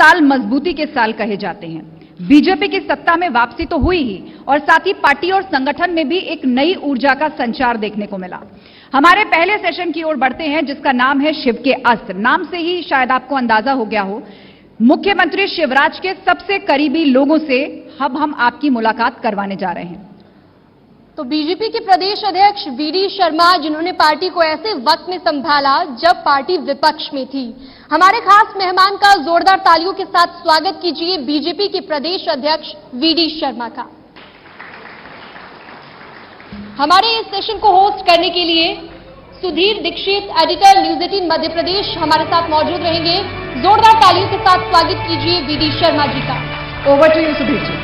साल मजबूती के साल कहे जाते हैं। बीजेपी की सत्ता में वापसी तो हुई ही और साथ ही पार्टी और संगठन में भी एक नई ऊर्जा का संचार देखने को मिला। हमारे पहले सेशन की ओर बढ़ते हैं, जिसका नाम है शिव के अस्त्र। नाम से ही शायद आपको अंदाजा हो गया हो, मुख्यमंत्री शिवराज के सबसे करीबी लोगों से अब हम आपकी मुलाकात करवाने जा रहे हैं। तो बीजेपी के प्रदेश अध्यक्ष वीडी शर्मा, जिन्होंने पार्टी को ऐसे वक्त में संभाला जब पार्टी विपक्ष में थी। हमारे खास मेहमान का जोरदार तालियों के साथ स्वागत कीजिए बीजेपी के प्रदेश अध्यक्ष वीडी शर्मा का। हमारे इस सेशन को होस्ट करने के लिए सुधीर दीक्षित, एडिटर न्यूज 18 मध्य प्रदेश, हमारे साथ मौजूद रहेंगे। जोरदार तालियों के साथ स्वागत कीजिए वीडी शर्मा जी का। Over to you Sudhir ji.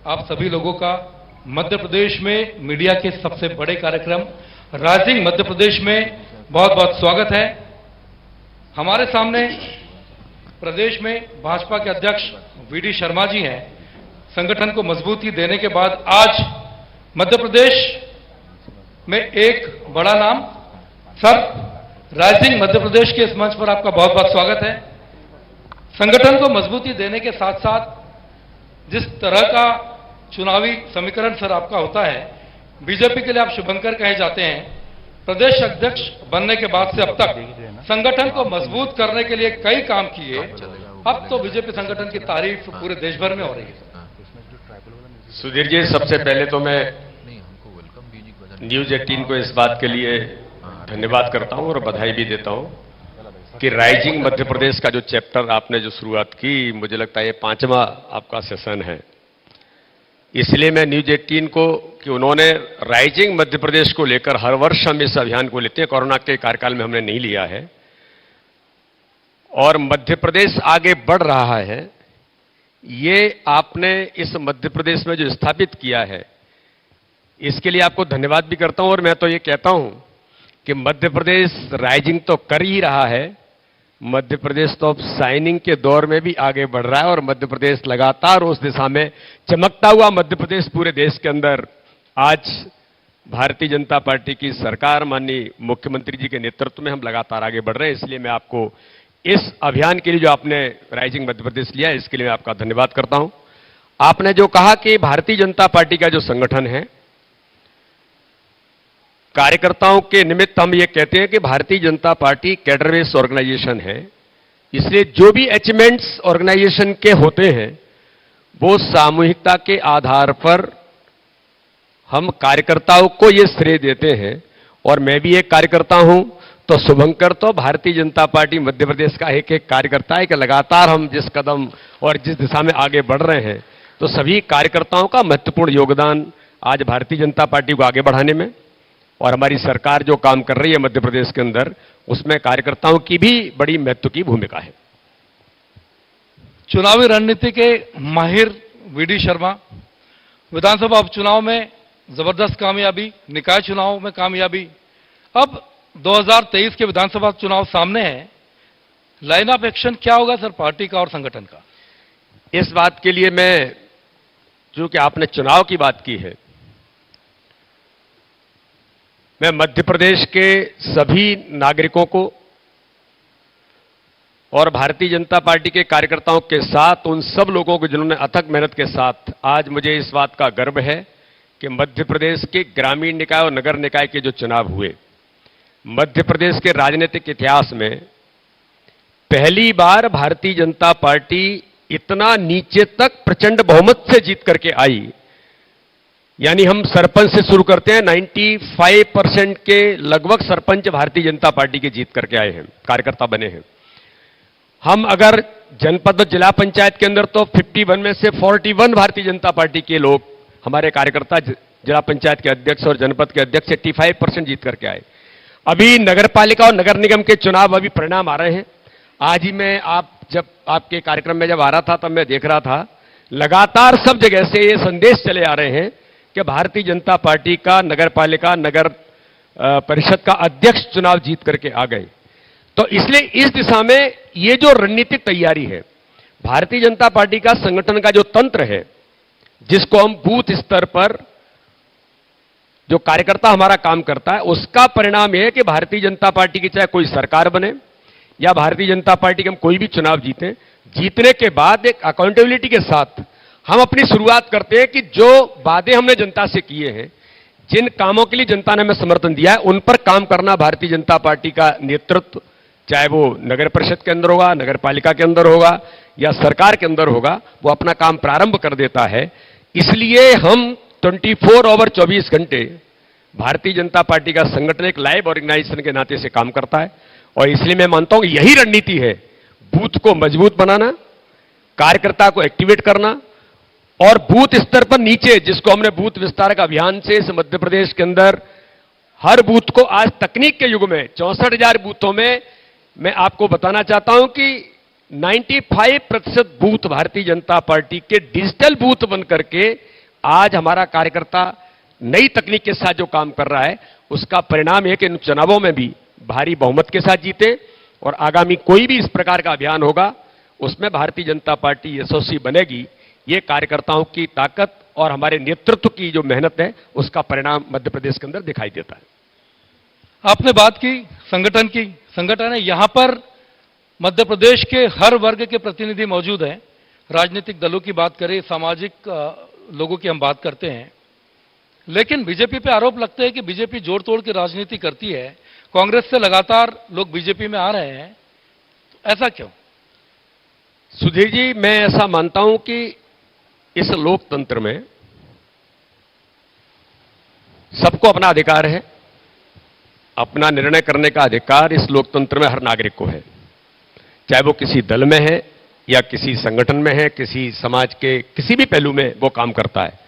आप सभी लोगों का मध्य प्रदेश में मीडिया के सबसे बड़े कार्यक्रम राइजिंग मध्य प्रदेश में बहुत बहुत स्वागत है। हमारे सामने प्रदेश में भाजपा के अध्यक्ष वीडी शर्मा जी हैं। संगठन को मजबूती देने के बाद आज मध्य प्रदेश में एक बड़ा नाम, सर राइजिंग मध्य प्रदेश के इस मंच पर आपका बहुत बहुत स्वागत है। संगठन को मजबूती देने के साथ साथ जिस तरह का चुनावी समीकरण सर आपका होता है, बीजेपी के लिए आप शुभंकर कहे जाते हैं। प्रदेश अध्यक्ष बनने के बाद से अब तक संगठन को मजबूत करने के लिए कई काम किए। अब तो बीजेपी संगठन की तारीफ पूरे देश भर में हो रही है। सुधीर जी, सबसे पहले तो मैं न्यूज 18 को इस बात के लिए धन्यवाद करता हूं और बधाई भी देता हूं कि राइजिंग मध्य प्रदेश का जो चैप्टर आपने जो शुरुआत की, मुझे लगता है ये 5वां आपका सेशन है। इसलिए मैं न्यूज 18 को कि उन्होंने राइजिंग मध्य प्रदेश को लेकर हर वर्ष हम इस अभियान को लेते हैं। कोरोना के कार्यकाल में हमने नहीं लिया है और मध्य प्रदेश आगे बढ़ रहा है। ये आपने इस मध्य प्रदेश में जो स्थापित किया है, इसके लिए आपको धन्यवाद भी करता हूं। और मैं तो ये कहता हूं कि मध्य प्रदेश राइजिंग तो कर ही रहा है, मध्य प्रदेश तो अब शाइनिंग के दौर में भी आगे बढ़ रहा है और मध्य प्रदेश लगातार उस दिशा में चमकता हुआ मध्य प्रदेश पूरे देश के अंदर आज भारतीय जनता पार्टी की सरकार, माननीय मुख्यमंत्री जी के नेतृत्व में हम लगातार आगे बढ़ रहे हैं। इसलिए मैं आपको इस अभियान के लिए जो आपने राइजिंग मध्य प्रदेश लिया, इसके लिए मैं आपका धन्यवाद करता हूं। आपने जो कहा कि भारतीय जनता पार्टी का जो संगठन है, कार्यकर्ताओं के निमित्त हम ये कहते हैं कि Bharatiya Janata party cadre based organisation है। इसलिए जो भी अचीवमेंट्स ऑर्गेनाइजेशन के होते हैं वो सामूहिकता के आधार पर हम कार्यकर्ताओं को ये श्रेय देते हैं। और मैं भी एक कार्यकर्ता हूं, तो शुभंकर तो भारतीय जनता पार्टी मध्य प्रदेश का एक एक कार्यकर्ता है कि लगातार हम जिस कदम और जिस दिशा में आगे बढ़ रहे हैं, तो सभी कार्यकर्ताओं का महत्वपूर्ण योगदान आज भारतीय जनता पार्टी को आगे बढ़ाने में, और हमारी सरकार जो काम कर रही है मध्य प्रदेश के अंदर, उसमें कार्यकर्ताओं की भी बड़ी महत्व की भूमिका है। चुनावी रणनीति के माहिर वीडी शर्मा, विधानसभा उपचुनाव में जबरदस्त कामयाबी, निकाय चुनाव में कामयाबी, अब 2023 के विधानसभा चुनाव सामने है। लाइन ऑफ एक्शन क्या होगा सर पार्टी का और संगठन का? इस बात के लिए मैं, जो कि आपने चुनाव की बात की है, मैं मध्य प्रदेश के सभी नागरिकों को और भारतीय जनता पार्टी के कार्यकर्ताओं के साथ, उन सब लोगों को जिन्होंने अथक मेहनत के साथ, आज मुझे इस बात का गर्व है कि मध्य प्रदेश के ग्रामीण निकाय और नगर निकाय के जो चुनाव हुए, मध्य प्रदेश के राजनीतिक इतिहास में पहली बार भारतीय जनता पार्टी इतना नीचे तक प्रचंड बहुमत से जीत करके आई। यानी हम सरपंच से शुरू करते हैं, 95% के लगभग सरपंच भारतीय जनता पार्टी के जीत करके आए हैं, कार्यकर्ता बने हैं। हम अगर जनपद और जिला पंचायत के अंदर तो 51 में से 41 भारतीय जनता पार्टी के लोग, हमारे कार्यकर्ता जिला पंचायत के अध्यक्ष और जनपद के अध्यक्ष 85% जीत करके आए। अभी नगर पालिका और नगर निगम के चुनाव अभी परिणाम आ रहे हैं। आज ही मैं जब आपके कार्यक्रम में जब आ रहा था तब मैं देख रहा था, लगातार सब जगह से ये संदेश चले आ रहे हैं कि भारतीय जनता पार्टी का नगर पालिका नगर परिषद का अध्यक्ष चुनाव जीत करके आ गए। तो इसलिए इस दिशा में ये जो रणनीतिक तैयारी है, भारतीय जनता पार्टी का संगठन का जो तंत्र है, जिसको हम बूथ स्तर पर जो कार्यकर्ता हमारा काम करता है, उसका परिणाम यह है कि भारतीय जनता पार्टी की चाहे कोई सरकार बने या भारतीय जनता पार्टी के हम कोई भी चुनाव जीते, जीतने के बाद एक अकाउंटेबिलिटी के साथ हम अपनी शुरुआत करते हैं कि जो वादे हमने जनता से किए हैं, जिन कामों के लिए जनता ने हमें समर्थन दिया है, उन पर काम करना भारतीय जनता पार्टी का नेतृत्व, चाहे वो नगर परिषद के अंदर होगा, नगर पालिका के अंदर होगा या सरकार के अंदर होगा, वो अपना काम प्रारंभ कर देता है। इसलिए हम 24 ओवर 24 घंटे भारतीय जनता पार्टी का संगठन एक लाइव ऑर्गेनाइजेशन के नाते से काम करता है। और इसलिए मैं मानता हूं यही रणनीति है, बूथ को मजबूत बनाना, कार्यकर्ता को एक्टिवेट करना और बूथ स्तर पर नीचे, जिसको हमने बूथ विस्तारक अभियान से इस मध्य प्रदेश के अंदर हर बूथ को आज तकनीक के युग में 64,000 बूथों में मैं आपको बताना चाहता हूं कि 95% बूथ भारतीय जनता पार्टी के डिजिटल बूथ बन करके आज हमारा कार्यकर्ता नई तकनीक के साथ जो काम कर रहा है, उसका परिणाम है कि इन चुनावों में भी भारी बहुमत के साथ जीते और आगामी कोई भी इस प्रकार का अभियान होगा उसमें भारतीय जनता पार्टी यशस्वी बनेगी। ये कार्यकर्ताओं की ताकत और हमारे नेतृत्व की जो मेहनत है, उसका परिणाम मध्य प्रदेश के अंदर दिखाई देता है। आपने बात की संगठन की, संगठन है, यहां पर मध्य प्रदेश के हर वर्ग के प्रतिनिधि मौजूद हैं। राजनीतिक दलों की बात करें, सामाजिक लोगों की हम बात करते हैं, लेकिन बीजेपी पे आरोप लगते हैं कि बीजेपी जोड़ तोड़ की राजनीति करती है। कांग्रेस से लगातार लोग बीजेपी में आ रहे हैं, तो ऐसा क्यों? सुधीर जी, मैं ऐसा मानता हूं कि इस लोकतंत्र में सबको अपना अधिकार है, अपना निर्णय करने का अधिकार इस लोकतंत्र में हर नागरिक को है, चाहे वो किसी दल में है या किसी संगठन में है, किसी समाज के किसी भी पहलू में वो काम करता है।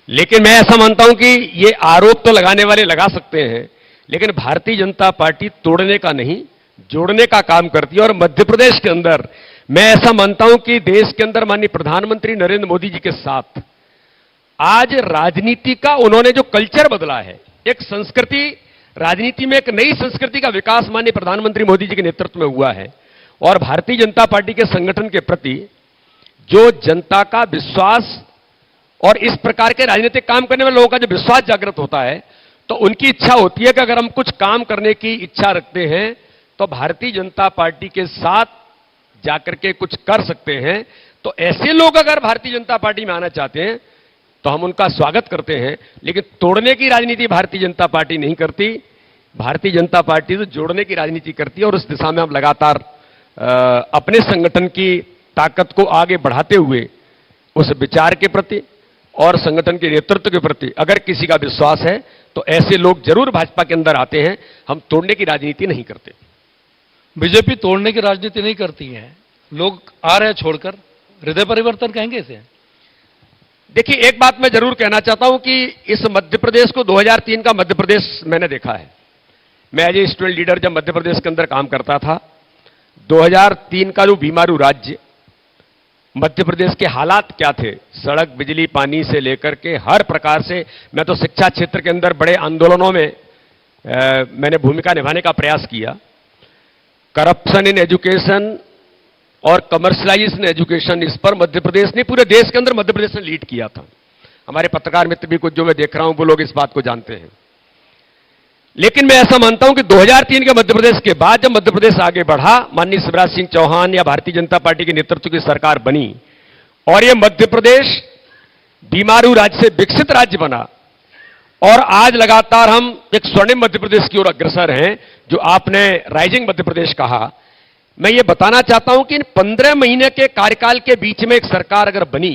लेकिन मैं ऐसा मानता हूं कि ये आरोप तो लगाने वाले लगा सकते हैं, लेकिन भारतीय जनता पार्टी तोड़ने का नहीं, जोड़ने का काम करती है। और मध्य प्रदेश के अंदर मैं ऐसा मानता हूं कि देश के अंदर माननीय प्रधानमंत्री नरेंद्र मोदी जी के साथ आज राजनीति का उन्होंने जो कल्चर बदला है, एक संस्कृति, राजनीति में एक नई संस्कृति का विकास माननीय प्रधानमंत्री मोदी जी के नेतृत्व में हुआ है। और भारतीय जनता पार्टी के संगठन के प्रति जो जनता का विश्वास और इस प्रकार के राजनीतिक काम करने वाले लोगों का जो विश्वास जागृत होता है, तो उनकी इच्छा होती है कि अगर हम कुछ काम करने की इच्छा रखते हैं तो भारतीय जनता पार्टी के साथ जाकर के कुछ कर सकते हैं। तो ऐसे लोग अगर भारतीय जनता पार्टी में आना चाहते हैं तो हम उनका स्वागत करते हैं, लेकिन तोड़ने की राजनीति भारतीय जनता पार्टी नहीं करती। भारतीय जनता पार्टी तो जोड़ने की राजनीति करती है और उस दिशा में हम लगातार अपने संगठन की ताकत को आगे बढ़ाते हुए उस विचार के प्रति और संगठन के नेतृत्व के प्रति अगर किसी का विश्वास है तो ऐसे लोग जरूर भाजपा के अंदर आते हैं। हम तोड़ने की राजनीति नहीं करते। बीजेपी तोड़ने की राजनीति नहीं करती है, लोग आ रहे हैं छोड़कर, हृदय परिवर्तन कहेंगे इसे? देखिए, एक बात मैं जरूर कहना चाहता हूं कि इस मध्य प्रदेश को 2003 का मध्य प्रदेश मैंने देखा है। मैं एज ए स्टूडेंट लीडर जब मध्य प्रदेश के अंदर काम करता था, 2003 का जो बीमारू राज्य, मध्य प्रदेश के हालात क्या थे, सड़क, बिजली, पानी से लेकर के हर प्रकार से। मैं तो शिक्षा क्षेत्र के अंदर बड़े आंदोलनों में मैंने भूमिका निभाने का प्रयास किया। करप्शन इन एजुकेशन और कमर्शलाइजेशन एजुकेशन, इस पर मध्य प्रदेश ने, पूरे देश के अंदर मध्य प्रदेश ने लीड किया था। हमारे पत्रकार मित्र भी कुछ जो मैं देख रहा हूं वो लोग इस बात को जानते हैं। लेकिन मैं ऐसा मानता हूं कि 2003 के मध्य प्रदेश के बाद जब मध्य प्रदेश आगे बढ़ा, माननीय शिवराज सिंह चौहान या भारतीय जनता पार्टी के नेतृत्व की सरकार बनी और यह मध्य प्रदेश बीमारू राज्य से विकसित राज्य बना और आज लगातार हम एक स्वर्णिम मध्य प्रदेश की ओर अग्रसर हैं, जो आपने राइजिंग मध्य प्रदेश कहा। मैं ये बताना चाहता हूं कि इन 15 महीने के कार्यकाल के बीच में एक सरकार अगर बनी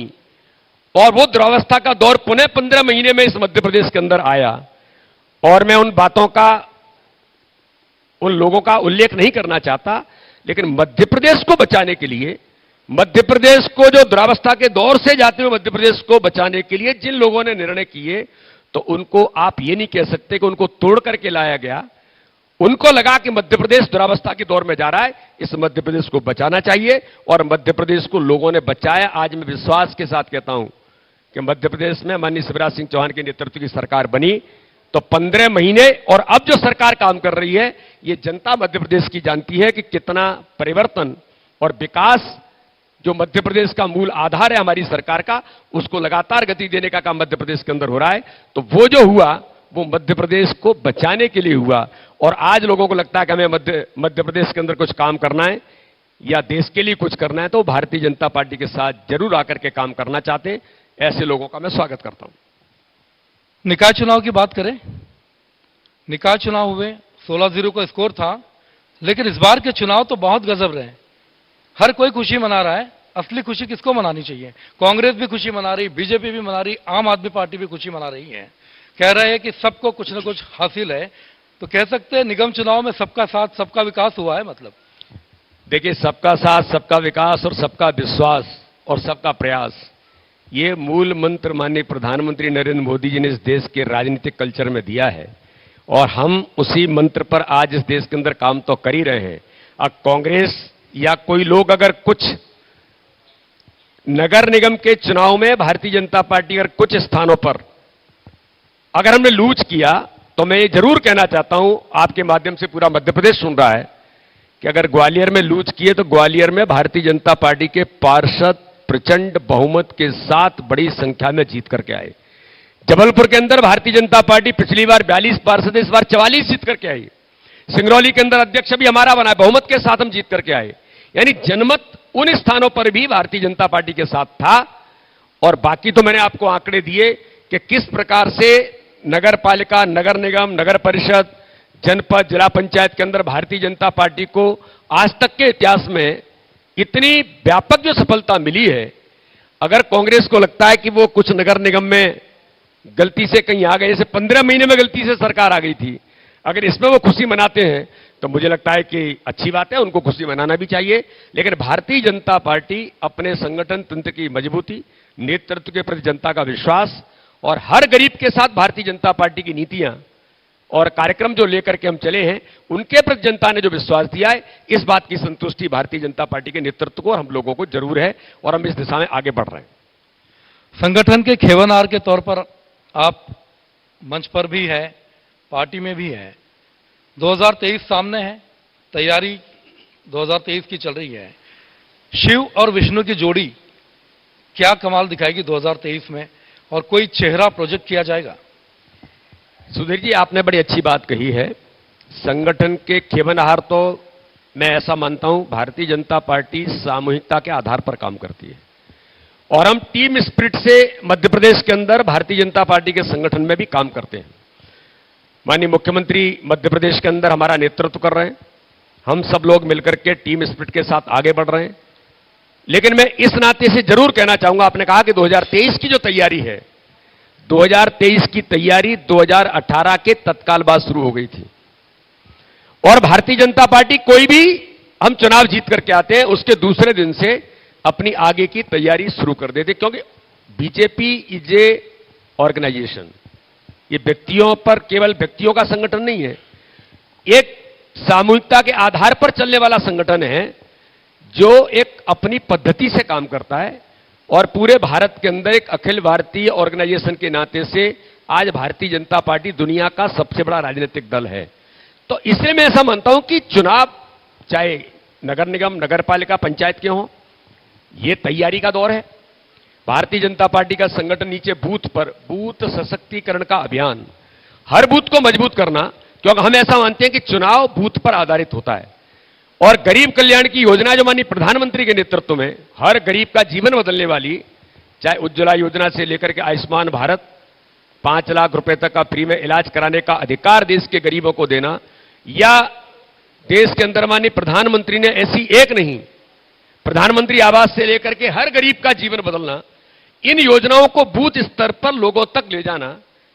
और वो दुरावस्था का दौर पुनः 15 महीने में इस मध्य प्रदेश के अंदर आया, और मैं उन बातों का, उन लोगों का उल्लेख नहीं करना चाहता, लेकिन मध्य प्रदेश को बचाने के लिए मध्य प्रदेश को जो दुरावस्था के दौर से जाते हुए मध्य प्रदेश को बचाने के लिए जिन लोगों ने निर्णय किए, तो उनको आप ये नहीं कह सकते कि उनको तोड़ करके लाया गया। उनको लगा कि मध्य प्रदेश दुरावस्था के दौर में जा रहा है, इस मध्य प्रदेश को बचाना चाहिए, और मध्य प्रदेश को लोगों ने बचाया। आज मैं विश्वास के साथ कहता हूं कि मध्य प्रदेश में माननीय शिवराज सिंह चौहान के नेतृत्व की सरकार बनी तो 15 महीने और अब जो सरकार काम कर रही है, ये जनता मध्य प्रदेश की जानती है कि कितना परिवर्तन और विकास जो मध्य प्रदेश का मूल आधार है हमारी सरकार का, उसको लगातार गति देने का काम मध्य प्रदेश के अंदर हो रहा है। तो वो जो हुआ वो मध्य प्रदेश को बचाने के लिए हुआ, और आज लोगों को लगता है कि हमें मध्य प्रदेश के अंदर कुछ काम करना है या देश के लिए कुछ करना है, तो भारतीय जनता पार्टी के साथ जरूर आकर के काम करना चाहते हैं। ऐसे लोगों का मैं स्वागत करता हूं। निकाय चुनाव की बात करें, निकाय चुनाव हुए, 16-0 का स्कोर था, लेकिन इस बार के चुनाव तो बहुत गजब रहे। हर कोई खुशी मना रहा है। असली खुशी किसको मनानी चाहिए? कांग्रेस भी खुशी मना रही, बीजेपी भी मना रही, आम आदमी पार्टी भी खुशी मना रही है। कह रहे हैं कि सबको कुछ न कुछ हासिल है। तो कह सकते हैं निगम चुनाव में सबका साथ सबका विकास हुआ है। मतलब देखिए, सबका साथ सबका विकास और सबका विश्वास और सबका प्रयास, ये मूल मंत्र माननीय प्रधानमंत्री नरेंद्र मोदी जी ने इस देश के राजनीतिक कल्चर में दिया है, और हम उसी मंत्र पर आज इस देश के अंदर काम तो कर ही रहे हैं। अब कांग्रेस या कोई लोग अगर कुछ नगर निगम के चुनाव में भारतीय जनता पार्टी अगर कुछ स्थानों पर अगर हमने लूज किया, तो मैं ये जरूर कहना चाहता हूं, आपके माध्यम से पूरा मध्य प्रदेश सुन रहा है, कि अगर ग्वालियर में लूज किए तो ग्वालियर में भारतीय जनता पार्टी के पार्षद प्रचंड बहुमत के साथ बड़ी संख्या में जीत करके आए। जबलपुर के अंदर भारतीय जनता पार्टी पिछली बार 42 पार्षद, इस बार 44 जीत करके आई। सिंगरौली के अंदर अध्यक्ष भी हमारा बना, बहुमत के साथ हम जीत करके आए। यानी जनमत उन स्थानों पर भी भारतीय जनता पार्टी के साथ था। और बाकी तो मैंने आपको आंकड़े दिए कि किस प्रकार से नगर पालिका, नगर निगम, नगर परिषद, जनपद, जिला पंचायत के अंदर भारतीय जनता पार्टी को आज तक के इतिहास में इतनी व्यापक जो सफलता मिली है। अगर कांग्रेस को लगता है कि वो कुछ नगर निगम में गलती से कहीं आ गए, जैसे 15 महीने में गलती से सरकार आ गई थी, अगर इसमें वो खुशी मनाते हैं तो मुझे लगता है कि अच्छी बात है, उनको खुशी मनाना भी चाहिए। लेकिन भारतीय जनता पार्टी अपने संगठन तंत्र की मजबूती, नेतृत्व के प्रति जनता का विश्वास और हर गरीब के साथ भारतीय जनता पार्टी की नीतियां और कार्यक्रम जो लेकर के हम चले हैं, उनके प्रति जनता ने जो विश्वास दिया है, इस बात की संतुष्टि भारतीय जनता पार्टी के नेतृत्व को और हम लोगों को जरूर है, और हम इस दिशा में आगे बढ़ रहे हैं। संगठन के खेवनहार के तौर पर आप मंच पर भी है, पार्टी में भी है। 2023 सामने है, तैयारी 2023 की चल रही है। शिव और विष्णु की जोड़ी क्या कमाल दिखाएगी 2023 में, और कोई चेहरा प्रोजेक्ट किया जाएगा? सुधीर जी, आपने बड़ी अच्छी बात कही है। संगठन के खेवनहार तो मैं ऐसा मानता हूं, भारतीय जनता पार्टी सामूहिकता के आधार पर काम करती है, और हम टीम स्पिरिट से मध्य प्रदेश के अंदर भारतीय जनता पार्टी के संगठन में भी काम करते हैं। माननीय मुख्यमंत्री मध्य प्रदेश के अंदर हमारा नेतृत्व कर रहे हैं, हम सब लोग मिलकर के टीम स्पिरिट के साथ आगे बढ़ रहे हैं। लेकिन मैं इस नाते से जरूर कहना चाहूंगा, आपने कहा कि 2023 की जो तैयारी है, 2023 की तैयारी 2018 के तत्काल बाद शुरू हो गई थी, और भारतीय जनता पार्टी कोई भी हम चुनाव जीत करके आते हैं उसके दूसरे दिन से अपनी आगे की तैयारी शुरू कर देते, क्योंकि बीजेपी इज ए ऑर्गेनाइजेशन, ये व्यक्तियों पर, केवल व्यक्तियों का संगठन नहीं है, एक सामूहिकता के आधार पर चलने वाला संगठन है जो एक अपनी पद्धति से काम करता है, और पूरे भारत के अंदर एक अखिल भारतीय ऑर्गेनाइजेशन के नाते से आज भारतीय जनता पार्टी दुनिया का सबसे बड़ा राजनीतिक दल है। तो इसलिए मैं ऐसा मानता हूं कि चुनाव चाहे नगर निगम, नगर पालिका, पंचायत के हों, यह तैयारी का दौर है। भारतीय जनता पार्टी का संगठन नीचे बूथ पर, बूथ सशक्तिकरण का अभियान, हर बूथ को मजबूत करना, क्योंकि हम ऐसा मानते हैं कि चुनाव बूथ पर आधारित होता है, और गरीब कल्याण की योजना जो माननीय प्रधानमंत्री के नेतृत्व में हर गरीब का जीवन बदलने वाली, चाहे उज्ज्वला योजना से लेकर के आयुष्मान भारत, 5 लाख रुपए तक का फ्री में इलाज कराने का अधिकार देश के गरीबों को देना, या देश के अंदर माननीय प्रधानमंत्री ने ऐसी एक नहीं, प्रधानमंत्री आवास से लेकर के हर गरीब का जीवन बदलना, इन योजनाओं को बूथ स्तर पर लोगों तक ले जाना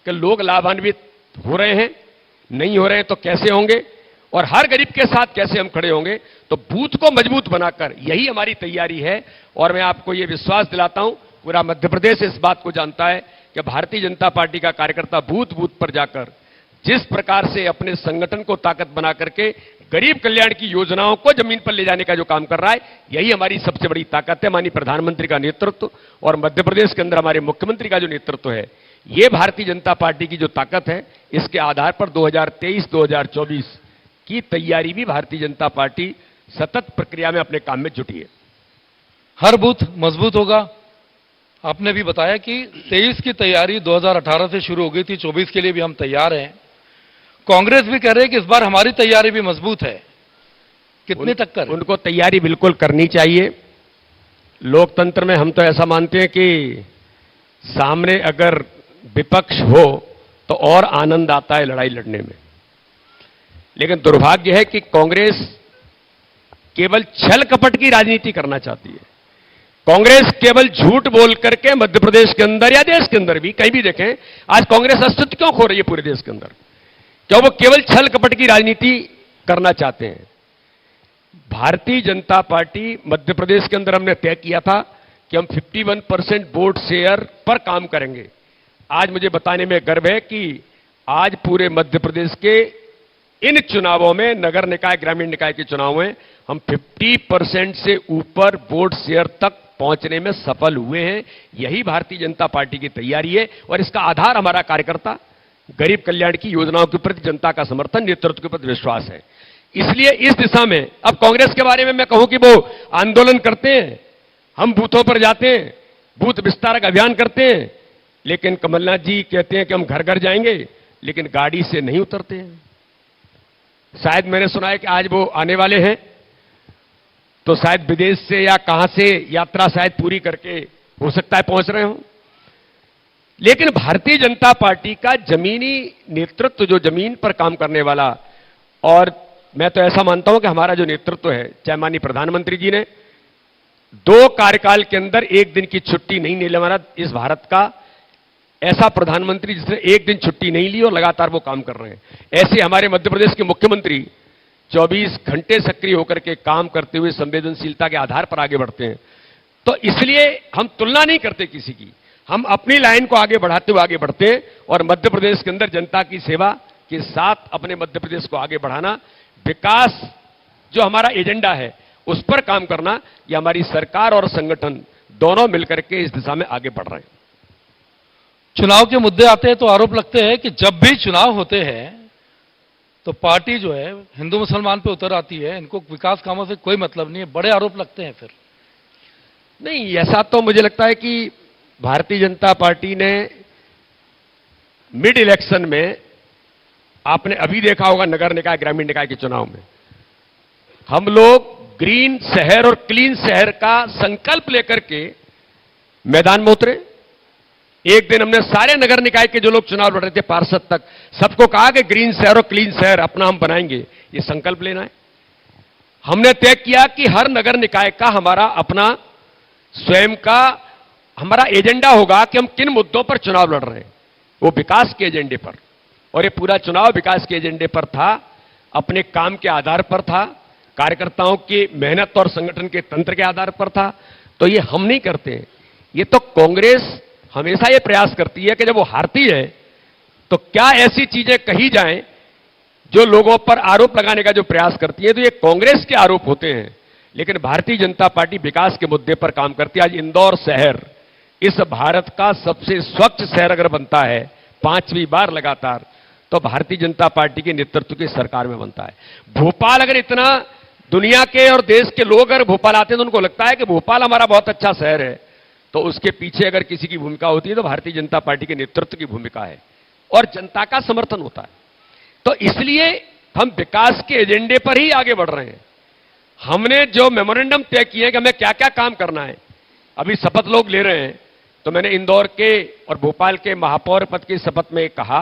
कि लोग लाभान्वित हो रहे हैं, नहीं हो रहे हैं तो कैसे होंगे, और हर गरीब के साथ कैसे हम खड़े होंगे, तो बूथ को मजबूत बनाकर, यही हमारी तैयारी है। और मैं आपको यह विश्वास दिलाता हूं, पूरा मध्य प्रदेश इस बात को जानता है कि भारतीय जनता पार्टी का कार्यकर्ता बूथ बूथ पर जाकर जिस प्रकार से अपने संगठन को ताकत बना करके गरीब कल्याण की योजनाओं को जमीन पर ले जाने का जो काम कर रहा है, यही हमारी सबसे बड़ी ताकत है। माननीय प्रधानमंत्री का नेतृत्व और मध्य प्रदेश के अंदर हमारे मुख्यमंत्री का जो नेतृत्व है, ये भारतीय जनता पार्टी की जो ताकत है, इसके आधार पर 2023-2024 की तैयारी भी भारतीय जनता पार्टी सतत प्रक्रिया में अपने काम में जुटी है। हर बूथ मजबूत होगा। आपने भी बताया कि 23 की तैयारी 2018 से शुरू हो गई थी, 24 के लिए भी हम तैयार हैं। कांग्रेस भी कह रहे हैं कि इस बार हमारी तैयारी भी मजबूत है। कितनी टक्कर? उनको तैयारी बिल्कुल करनी चाहिए। लोकतंत्र में हम तो ऐसा मानते हैं कि सामने अगर विपक्ष हो तो और आनंद आता है लड़ाई लड़ने में, लेकिन दुर्भाग्य है कि कांग्रेस केवल छल कपट की राजनीति करना चाहती है। कांग्रेस केवल झूठ बोल करके मध्य प्रदेश के अंदर या देश के अंदर भी कहीं भी देखें, आज कांग्रेस अस्तित्व क्यों खो रही है पूरे देश के अंदर? क्यों? वो केवल छल कपट की राजनीति करना चाहते हैं। भारतीय जनता पार्टी मध्य प्रदेश के अंदर हमने तय किया था कि हम 51% वोट शेयर पर काम करेंगे। आज मुझे बताने में गर्व है कि आज पूरे मध्य प्रदेश के इन चुनावों में, नगर निकाय, ग्रामीण निकाय के चुनाव में, हम 50% से ऊपर वोट शेयर तक पहुंचने में सफल हुए हैं। यही भारतीय जनता पार्टी की तैयारी है और इसका आधार हमारा कार्यकर्ता, गरीब कल्याण की योजनाओं के प्रति जनता का समर्थन, नेतृत्व के प्रति विश्वास है। इसलिए इस दिशा में अब कांग्रेस के बारे में मैं कहूं कि वो आंदोलन करते हैं, हम बूथों पर जाते हैं, बूथ विस्तारक अभियान करते हैं, लेकिन कमलनाथ जी कहते हैं कि हम घर घर जाएंगे, लेकिन गाड़ी से नहीं उतरते हैं। शायद मैंने सुना है कि आज वो आने वाले हैं, तो शायद विदेश से या कहां से यात्रा शायद पूरी करके हो सकता है पहुंच रहे हो। लेकिन भारतीय जनता पार्टी का जमीनी नेतृत्व, जो जमीन पर काम करने वाला, और मैं तो ऐसा मानता हूं कि हमारा जो नेतृत्व है, चाहे माननीय प्रधानमंत्री जी ने 2 कार्यकाल के अंदर 1 दिन की छुट्टी नहीं ले लिया, इस भारत का ऐसा प्रधानमंत्री जिसने 1 दिन छुट्टी नहीं ली और लगातार वो काम कर रहे हैं। ऐसे हमारे मध्य प्रदेश के मुख्यमंत्री 24 घंटे सक्रिय होकर के काम करते हुए संवेदनशीलता के आधार पर आगे बढ़ते हैं। तो इसलिए हम तुलना नहीं करते किसी की, हम अपनी लाइन को आगे बढ़ाते हुए आगे बढ़ते हैं और मध्य प्रदेश के अंदर जनता की सेवा के साथ अपने मध्य प्रदेश को आगे बढ़ाना, विकास जो हमारा एजेंडा है उस पर काम करना, ये हमारी सरकार और संगठन दोनों मिलकर के इस दिशा में आगे बढ़ रहे हैं। चुनाव के मुद्दे आते हैं तो आरोप लगते हैं कि जब भी चुनाव होते हैं तो पार्टी जो है हिंदू मुसलमान पे उतर आती है, इनको विकास कामों से कोई मतलब नहीं है, बड़े आरोप लगते हैं। फिर नहीं, ऐसा तो मुझे लगता है कि भारतीय जनता पार्टी ने मिड इलेक्शन में, आपने अभी देखा होगा नगर निकाय, ग्रामीण निकाय के चुनाव में, हम लोग ग्रीन शहर और क्लीन शहर का संकल्प लेकर के मैदान में उतरे। एक दिन हमने सारे नगर निकाय के जो लोग चुनाव लड़ रहे थे, पार्षद तक, सबको कहा कि ग्रीन शहर और क्लीन शहर अपना हम बनाएंगे, ये संकल्प लेना है। हमने तय किया कि हर नगर निकाय का हमारा अपना स्वयं का हमारा एजेंडा होगा कि हम किन मुद्दों पर चुनाव लड़ रहे हैं, वो विकास के एजेंडे पर। और ये पूरा चुनाव विकास के एजेंडे पर था, अपने काम के आधार पर था, कार्यकर्ताओं की मेहनत और संगठन के तंत्र के आधार पर था। तो ये हम नहीं करते, ये तो कांग्रेस हमेशा ये प्रयास करती है कि जब वो हारती है तो क्या ऐसी चीजें कही जाएं जो लोगों पर आरोप लगाने का जो प्रयास करती है, तो ये कांग्रेस के आरोप होते हैं। लेकिन भारतीय जनता पार्टी विकास के मुद्दे पर काम करती है। आज इंदौर शहर इस भारत का सबसे स्वच्छ शहर अगर बनता है 5वीं बार लगातार, तो भारतीय जनता पार्टी के नेतृत्व की सरकार में बनता है। भोपाल, अगर इतना दुनिया के और देश के लोग अगर भोपाल आते हैं तो उनको लगता है कि भोपाल हमारा बहुत अच्छा शहर है, तो उसके पीछे अगर किसी की भूमिका होती है तो भारतीय जनता पार्टी के नेतृत्व की भूमिका है और जनता का समर्थन होता है। तो इसलिए हम विकास के एजेंडे पर ही आगे बढ़ रहे हैं। हमने जो मेमोरेंडम तय किए हैं कि हमें क्या क्या काम करना है, अभी शपथ लोग ले रहे हैं, तो मैंने इंदौर के और भोपाल के महापौर पद की शपथ में कहा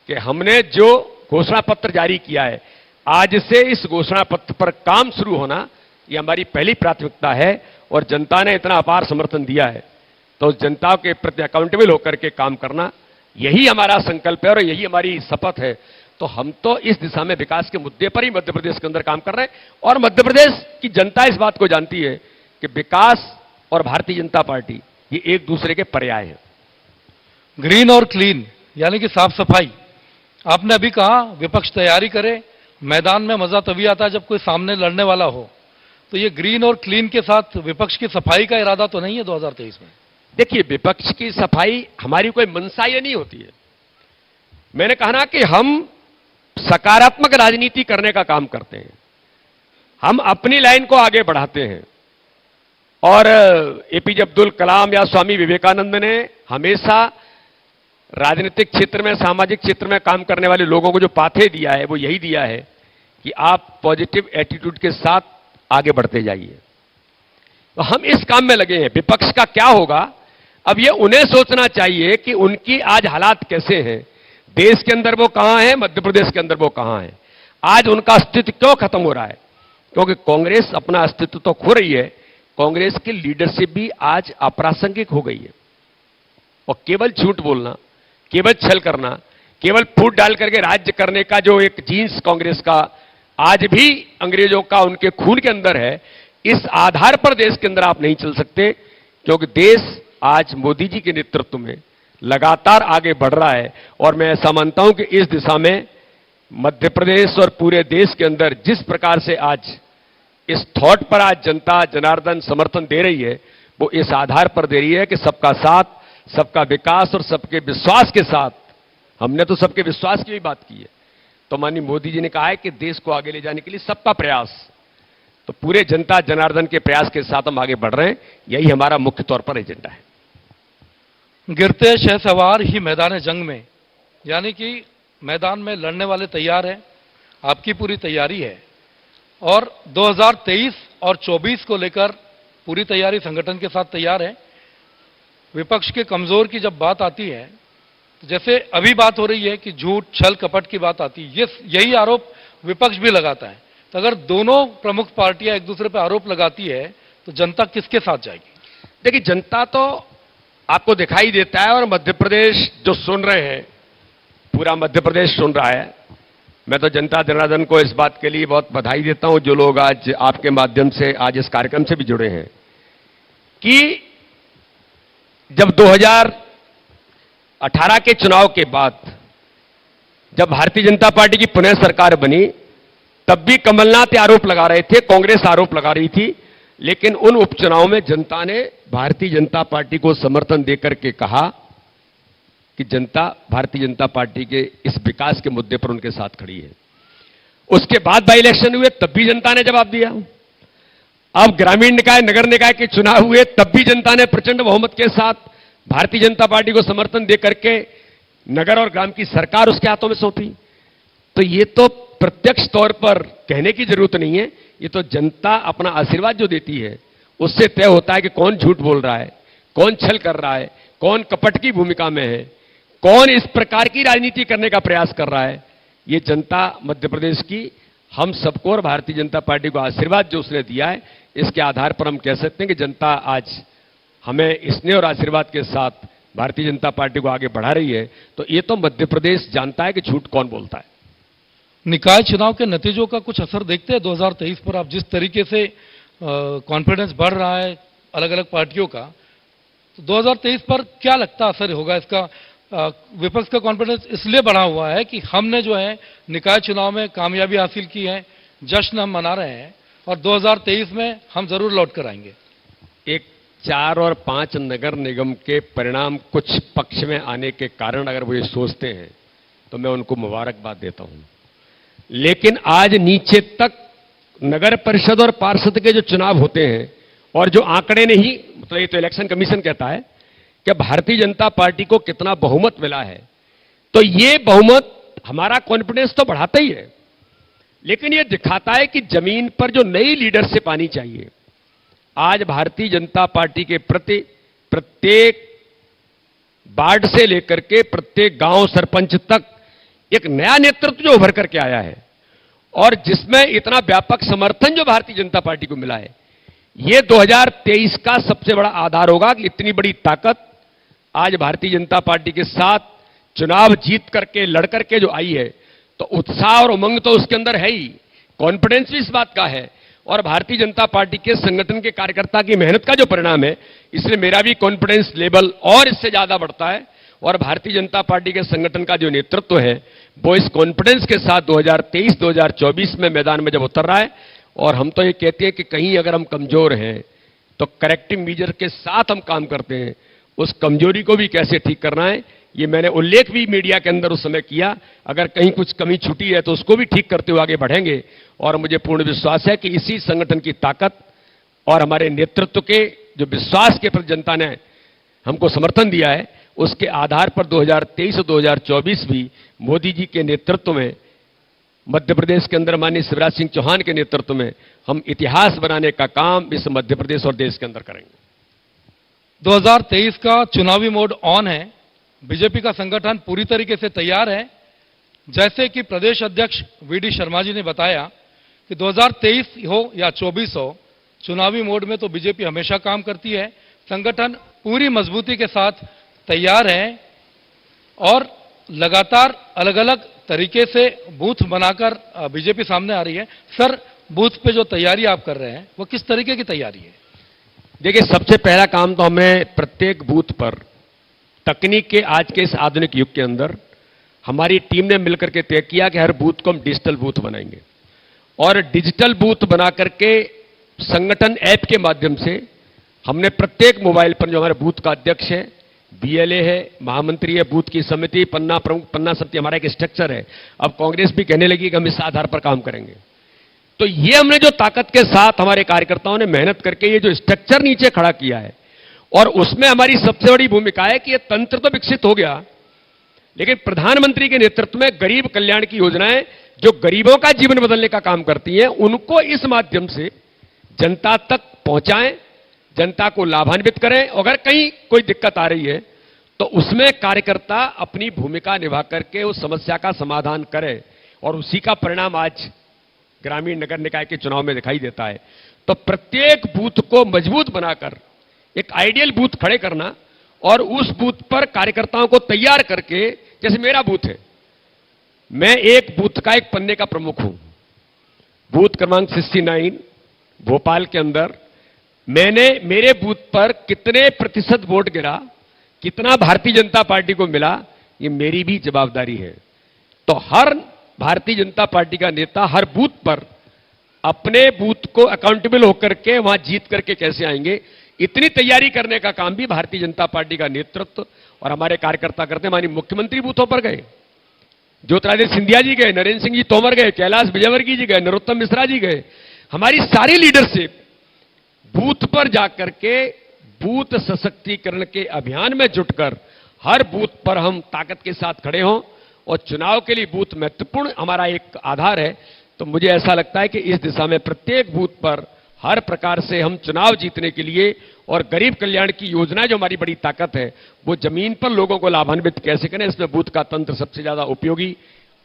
कि हमने जो घोषणा पत्र जारी किया है, आज से इस घोषणा पत्र पर काम शुरू होना, ये हमारी पहली प्राथमिकता है। और जनता ने इतना अपार समर्थन दिया है तो जनता के प्रति अकाउंटेबल होकर के काम करना, यही हमारा संकल्प है और यही हमारी शपथ है। तो हम तो इस दिशा में विकास के मुद्दे पर ही मध्य प्रदेश के अंदर काम कर रहे हैं और मध्य प्रदेश की जनता इस बात को जानती है कि विकास और भारतीय जनता पार्टी ये एक दूसरे के पर्याय हैं। ग्रीन और क्लीन यानी कि साफ सफाई, आपने अभी कहा विपक्ष तैयारी करे, मैदान में मजा तभी आता है जब कोई सामने लड़ने वाला हो। तो ये ग्रीन और क्लीन के साथ विपक्ष की सफाई का इरादा तो नहीं है 2023 में? देखिए, विपक्ष की सफाई हमारी कोई मंशा ये नहीं होती है। मैंने कहा ना कि हम सकारात्मक राजनीति करने का काम करते हैं, हम अपनी लाइन को आगे बढ़ाते हैं। और एपीजे अब्दुल कलाम या स्वामी विवेकानंद ने हमेशा राजनीतिक क्षेत्र में, सामाजिक क्षेत्र में काम करने वाले लोगों को जो पाथे दिया है वो यही दिया है कि आप पॉजिटिव एटीट्यूड के साथ आगे बढ़ते जाइए। तो हम इस काम में लगे हैं। विपक्ष का क्या होगा, अब ये उन्हें सोचना चाहिए कि उनकी आज हालात कैसे हैं, देश के अंदर वो कहां है, मध्य प्रदेश के अंदर वो कहां है, आज उनका अस्तित्व क्यों खत्म हो रहा है। क्योंकि कांग्रेस अपना अस्तित्व तो खो रही है, कांग्रेस की लीडरशिप भी आज अप्रासंगिक हो गई है। और केवल झूठ बोलना, केवल छल करना, केवल फूट डाल करके राज्य करने का जो एक जीन्स कांग्रेस का आज भी अंग्रेजों का उनके खून के अंदर है, इस आधार पर देश के अंदर आप नहीं चल सकते। क्योंकि देश आज मोदी जी के नेतृत्व में लगातार आगे बढ़ रहा है और मैं ऐसा मानता हूं कि इस दिशा में मध्य प्रदेश और पूरे देश के अंदर जिस प्रकार से आज इस थॉट पर आज जनता जनार्दन समर्थन दे रही है, वो इस आधार पर दे रही है कि सबका साथ, सबका विकास और सबके विश्वास के साथ। हमने तो सबके विश्वास की भी बात की है। तो माननीय मोदी जी ने कहा है कि देश को आगे ले जाने के लिए सबका प्रयास, तो पूरे जनता जनार्दन के प्रयास के साथ हम आगे बढ़ रहे हैं। यही हमारा मुख्य तौर पर एजेंडा है। गिरते शहसवार ही मैदान जंग में, यानी कि मैदान में लड़ने वाले तैयार हैं, आपकी पूरी तैयारी है और 2023 और 24 को लेकर पूरी तैयारी संगठन के साथ तैयार है। विपक्ष के कमजोर की जब बात आती है, तो जैसे अभी बात हो रही है कि झूठ छल कपट की बात आती है, यही आरोप विपक्ष भी लगाता है। तो अगर दोनों प्रमुख पार्टियां एक दूसरे पर आरोप लगाती है तो जनता किसके साथ जाएगी? देखिए, जनता तो आपको दिखाई देता है और मध्य प्रदेश जो सुन रहे हैं, पूरा मध्य प्रदेश सुन रहा है। मैं तो जनता जनार्दन को इस बात के लिए बहुत बधाई देता हूं, जो लोग आज आपके माध्यम से आज इस कार्यक्रम से भी जुड़े हैं, कि जब 2018 के चुनाव के बाद जब भारतीय जनता पार्टी की पुनः सरकार बनी, तब भी कमलनाथ आरोप लगा रहे थे, कांग्रेस आरोप लगा रही थी, लेकिन उन उपचुनाव में जनता ने भारतीय जनता पार्टी को समर्थन देकर के कहा कि जनता भारतीय जनता पार्टी के इस विकास के मुद्दे पर उनके साथ खड़ी है। उसके बाद बाई इलेक्शन हुए, तब भी जनता ने जवाब दिया। अब ग्रामीण निकाय, नगर निकाय के चुनाव हुए, तब भी जनता ने प्रचंड बहुमत के साथ भारतीय जनता पार्टी को समर्थन देकर के नगर और ग्राम की सरकार उसके हाथों में सौंपी। तो ये तो प्रत्यक्ष तौर पर कहने की जरूरत नहीं है, ये तो जनता अपना आशीर्वाद जो देती है उससे तय होता है कि कौन झूठ बोल रहा है, कौन छल कर रहा है, कौन कपट की भूमिका में है, कौन इस प्रकार की राजनीति करने का प्रयास कर रहा है। ये जनता मध्य प्रदेश की हम सबको और भारतीय जनता पार्टी को आशीर्वाद जो उसने दिया है, इसके आधार पर हम कह सकते हैं कि जनता आज हमें स्नेह और आशीर्वाद के साथ भारतीय जनता पार्टी को आगे बढ़ा रही है। तो ये तो मध्य प्रदेश जानता है कि झूठ कौन बोलता है। निकाय चुनाव के नतीजों का कुछ असर देखते हैं 2023 पर? आप जिस तरीके से कॉन्फिडेंस बढ़ रहा है अलग अलग पार्टियों का, तो 2023 पर क्या लगता असर होगा इसका? विपक्ष का कॉन्फिडेंस इसलिए बढ़ा हुआ है कि हमने जो है निकाय चुनाव में कामयाबी हासिल की है, जश्न हम मना रहे हैं और 2023 में हम जरूर लौट कर आएंगे। एक 4 और 5 नगर निगम के परिणाम कुछ पक्ष में आने के कारण अगर वो ये सोचते हैं तो मैं उनको मुबारकबाद देता हूं। लेकिन आज नीचे तक नगर परिषद और पार्षद के जो चुनाव होते हैं और जो आंकड़े नहीं, मतलब ये तो इलेक्शन कमीशन कहता है कि भारतीय जनता पार्टी को कितना बहुमत मिला है, तो ये बहुमत हमारा कॉन्फिडेंस तो बढ़ाता ही है, लेकिन ये दिखाता है कि जमीन पर जो नई लीडरशिप आनी चाहिए, आज भारतीय जनता पार्टी के प्रति प्रत्येक वार्ड से लेकर के प्रत्येक गांव सरपंच तक एक नया नेतृत्व जो उभर करके आया है और जिसमें इतना व्यापक समर्थन जो भारतीय जनता पार्टी को मिला है, यह 2023 का सबसे बड़ा आधार होगा कि इतनी बड़ी ताकत आज भारतीय जनता पार्टी के साथ चुनाव जीत करके लड़ करके जो आई है, तो उत्साह और उमंग तो उसके अंदर है ही, कॉन्फिडेंस भी इस बात का है, और भारतीय जनता पार्टी के संगठन के कार्यकर्ता की मेहनत का जो परिणाम है, इसलिए मेरा भी कॉन्फिडेंस लेवल और इससे ज्यादा बढ़ता है। और भारतीय जनता पार्टी के संगठन का जो नेतृत्व है वो इस कॉन्फिडेंस के साथ 2023-2024 में मैदान में जब उतर रहा है। और हम तो ये कहते हैं कि कहीं अगर हम कमजोर हैं तो करेक्टिव मीजर के साथ हम काम करते हैं, उस कमजोरी को भी कैसे ठीक करना है ये मैंने उल्लेख भी मीडिया के अंदर उस समय किया। अगर कहीं कुछ कमी छूटी है तो उसको भी ठीक करते हुए आगे बढ़ेंगे। और मुझे पूर्ण विश्वास है कि इसी संगठन की ताकत और हमारे नेतृत्व के जो विश्वास के प्रति जनता ने हमको समर्थन दिया है, उसके आधार पर 2023 और 2024 भी मोदी जी के नेतृत्व में, मध्य प्रदेश के अंदर माननीय शिवराज सिंह चौहान के नेतृत्व में हम इतिहास बनाने का काम इस मध्य प्रदेश और देश के अंदर करेंगे। 2023 का चुनावी मोड ऑन है। बीजेपी का संगठन पूरी तरीके से तैयार है। जैसे कि प्रदेश अध्यक्ष वीडी शर्मा जी ने बताया कि 2023 हो या 24 हो, चुनावी मोड में तो बीजेपी हमेशा काम करती है। संगठन पूरी मजबूती के साथ तैयार है और लगातार अलग अलग तरीके से बूथ बनाकर बीजेपी सामने आ रही है। सर, बूथ पे जो तैयारी आप कर रहे हैं वो किस तरीके की तैयारी है? देखिए, सबसे पहला काम तो हमें प्रत्येक बूथ पर तकनीक के आज के इस आधुनिक युग के अंदर हमारी टीम ने मिलकर के तय किया कि हर बूथ को हम डिजिटल बूथ बनाएंगे। और डिजिटल बूथ बना करके संगठन ऐप के माध्यम से हमने प्रत्येक मोबाइल पर, जो हमारे बूथ का अध्यक्ष है, बीएलए है, महामंत्री है, बूथ की समिति, पन्ना प्रमुख, पन्ना समिति, हमारा एक स्ट्रक्चर है। अब कांग्रेस भी कहने लगी कि हम इस आधार पर काम करेंगे। तो ये हमने जो ताकत के साथ हमारे कार्यकर्ताओं ने मेहनत करके ये जो स्ट्रक्चर नीचे खड़ा किया है, और उसमें हमारी सबसे बड़ी भूमिका है कि ये तंत्र तो विकसित हो गया, लेकिन प्रधानमंत्री के नेतृत्व में गरीब कल्याण की योजनाएं जो गरीबों का जीवन बदलने का काम करती हैं, उनको इस माध्यम से जनता तक पहुंचाएं, जनता को लाभान्वित करें। अगर कहीं कोई दिक्कत आ रही है तो उसमें कार्यकर्ता अपनी भूमिका निभा करके उस समस्या का समाधान करे, और उसी का परिणाम आज ग्रामीण नगर निकाय के चुनाव में दिखाई देता है। तो प्रत्येक बूथ को मजबूत बनाकर एक आइडियल बूथ खड़े करना और उस बूथ पर कार्यकर्ताओं को तैयार करके, जैसे मेरा बूथ है, मैं एक बूथ का एक पन्ने का प्रमुख हूं, बूथ क्रमांक 69 भोपाल के अंदर मैंने मेरे बूथ पर कितने प्रतिशत वोट गिरा, कितना भारतीय जनता पार्टी को मिला, ये मेरी भी जवाबदारी है। तो हर भारतीय जनता पार्टी का नेता हर बूथ पर अपने बूथ को अकाउंटेबल होकर के वहां जीत करके कैसे आएंगे, इतनी तैयारी करने का काम भी भारतीय जनता पार्टी का नेतृत्व और हमारे कार्यकर्ता करते हैं। माननीय मुख्यमंत्री बूथों पर गए, ज्योतिरादित्य सिंधिया जी गए, नरेंद्र सिंह जी तोमर गए, कैलाश विजयवर्गीय जी गए, नरोत्तम मिश्रा जी गए। हमारी सारी लीडरशिप बूथ पर जाकर के बूथ सशक्तिकरण के अभियान में जुटकर हर बूथ पर हम ताकत के साथ खड़े हों, और चुनाव के लिए बूथ महत्वपूर्ण हमारा एक आधार है। तो मुझे ऐसा लगता है कि इस दिशा में प्रत्येक बूथ पर हर प्रकार से हम चुनाव जीतने के लिए, और गरीब कल्याण की योजना जो हमारी बड़ी ताकत है, वो जमीन पर लोगों को लाभान्वित कैसे करें, इसमें बूथ का तंत्र सबसे ज्यादा उपयोगी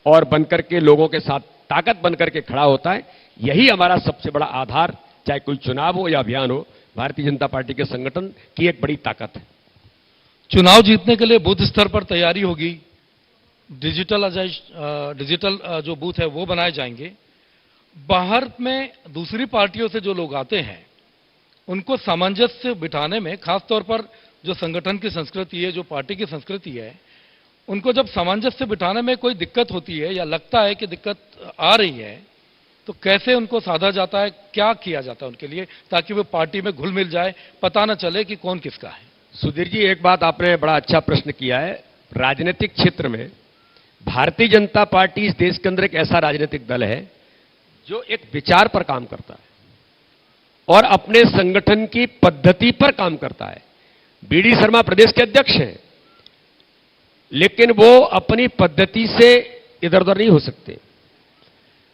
और बनकर के लोगों के साथ ताकत बनकर के खड़ा होता है। यही हमारा सबसे बड़ा आधार, चाहे कोई चुनाव हो या अभियान हो, भारतीय जनता पार्टी के संगठन की एक बड़ी ताकत है। चुनाव जीतने के लिए बूथ स्तर पर तैयारी होगी, डिजिटल जो बूथ है वो बनाए जाएंगे। बाहर में दूसरी पार्टियों से जो लोग आते हैं उनको सामंजस्य बिठाने में, खासतौर पर जो संगठन की संस्कृति है, जो पार्टी की संस्कृति है, उनको जब सामंजस्य बिठाने में कोई दिक्कत होती है या लगता है कि दिक्कत आ रही है, तो कैसे उनको साधा जाता है, क्या किया जाता है उनके लिए, ताकि वो पार्टी में घुल मिल जाए, पता न चले कि कौन किसका है? सुधीर जी, एक बात आपने बड़ा अच्छा प्रश्न किया है। राजनीतिक क्षेत्र में भारतीय जनता पार्टी इस देश के अंदर एक ऐसा राजनीतिक दल है जो एक विचार पर काम करता है और अपने संगठन की पद्धति पर काम करता है। बीडी शर्मा प्रदेश के अध्यक्ष हैं, लेकिन वो अपनी पद्धति से इधर उधर नहीं हो सकते।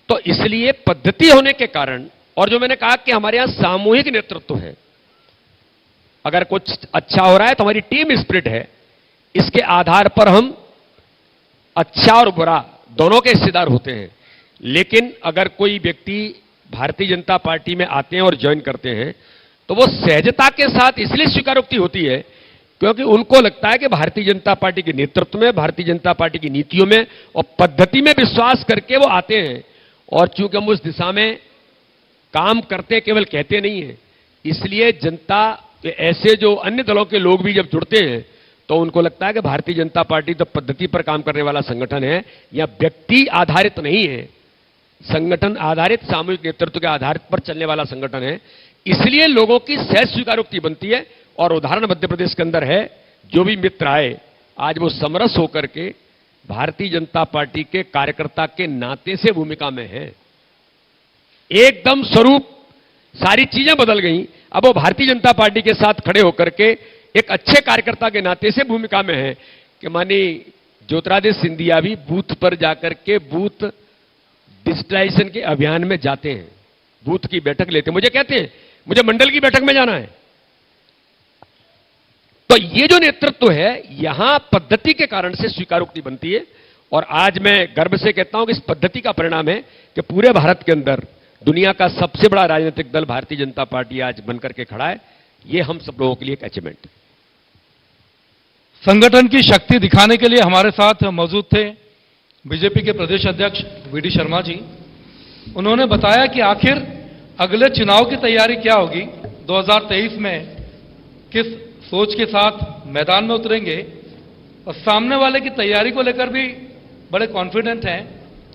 तो इसलिए पद्धति होने के कारण, और जो मैंने कहा कि हमारे यहां सामूहिक नेतृत्व है, अगर कुछ अच्छा हो रहा है तो हमारी टीम स्पिरिट है, इसके आधार पर हम अच्छा और बुरा दोनों के हिस्सेदार होते हैं। लेकिन अगर कोई व्यक्ति भारतीय जनता पार्टी में आते हैं और ज्वाइन करते हैं तो वो सहजता के साथ इसलिए स्वीकारोक्ति होती है क्योंकि उनको लगता है कि भारतीय जनता पार्टी के नेतृत्व में, भारतीय जनता पार्टी की नीतियों में और पद्धति में विश्वास करके वो आते हैं। और चूंकि हम उस दिशा में काम करते, केवल कहते नहीं है, इसलिए जनता ऐसे जो अन्य दलों के लोग भी जब जुड़ते हैं तो उनको लगता है कि भारतीय जनता पार्टी तो पद्धति पर काम करने वाला संगठन है, या व्यक्ति आधारित नहीं है, संगठन आधारित, सामूहिक नेतृत्व के आधारित पर चलने वाला संगठन है। इसलिए लोगों की सहज स्वीकारोक्ति बनती है। और उदाहरण मध्य प्रदेश के अंदर है, जो भी मित्र आए आज वो समरस होकर के भारतीय जनता पार्टी के कार्यकर्ता के नाते से भूमिका में है। एकदम स्वरूप, सारी चीजें बदल गई। अब वो भारतीय जनता पार्टी के साथ खड़े होकर के एक अच्छे कार्यकर्ता के नाते से भूमिका में है कि मानी ज्योतिरादित्य सिंधिया भी बूथ पर जाकर के बूथ डिजिटलाइजेशन के अभियान में जाते हैं, बूथ की बैठक लेते हैं। मुझे कहते हैं मुझे मंडल की बैठक में जाना है। तो ये जो नेतृत्व है, यहां पद्धति के कारण से स्वीकारोक्ति बनती है। और आज मैं गर्व से कहता हूं कि इस पद्धति का परिणाम है कि पूरे भारत के अंदर दुनिया का सबसे बड़ा राजनीतिक दल भारतीय जनता पार्टी आज बनकर के खड़ा है। ये हम सब लोगों के लिए एक अचीवमेंट है। संगठन की शक्ति दिखाने के लिए हमारे साथ मौजूद थे बीजेपी के प्रदेश अध्यक्ष वीडी शर्मा जी। उन्होंने बताया कि आखिर अगले चुनाव की तैयारी क्या होगी, 2023 में किस सोच के साथ मैदान में उतरेंगे, और सामने वाले की तैयारी को लेकर भी बड़े कॉन्फिडेंट हैं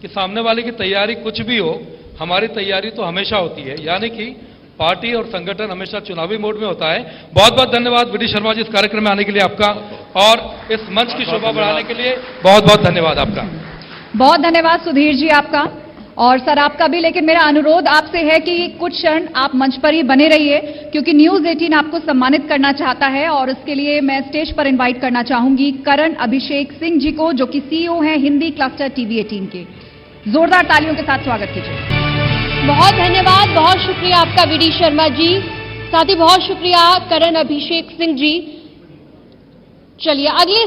कि सामने वाले की तैयारी कुछ भी हो, हमारी तैयारी तो हमेशा होती है। यानी कि पार्टी और संगठन हमेशा चुनावी मोड में होता है। बहुत बहुत धन्यवाद वीडी शर्मा जी इस कार्यक्रम में आने के लिए आपका, और इस मंच की शोभा बढ़ाने के लिए बहुत बहुत धन्यवाद आपका। बहुत धन्यवाद सुधीर जी आपका, और सर आपका भी। लेकिन मेरा अनुरोध आपसे है कि कुछ क्षण आप मंच पर ही बने रहिए, क्योंकि न्यूज 18 आपको सम्मानित करना चाहता है। और इसके लिए मैं स्टेज पर इनवाइट करना चाहूंगी करण अभिषेक सिंह जी को, जो कि सीईओ हैं हिंदी क्लस्टर टीवी 18 के। जोरदार तालियों के साथ स्वागत कीजिए। बहुत धन्यवाद, बहुत शुक्रिया आपका वीडी शर्मा जी, साथ ही बहुत शुक्रिया करण अभिषेक सिंह जी। चलिए अगले